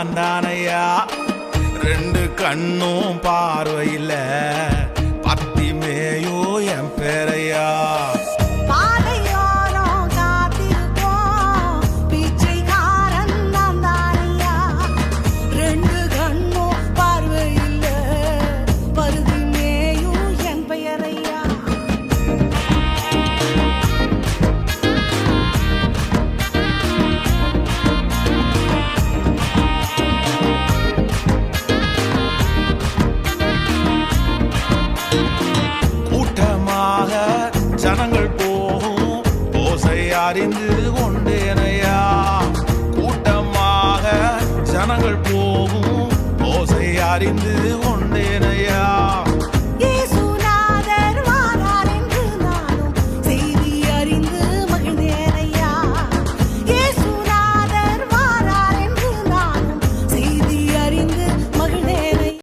நான் தானையா. ரெண்டு கண்ணும் பார்வையில் பத்தி மேயோ என் பேரையா. ஜனங்கள் போகும் ஓசை அறிந்து கொண்டேனையா. கூட்டமாக ஜனங்கள் போகும் ஓசை அறிந்து கொண்டேனையா.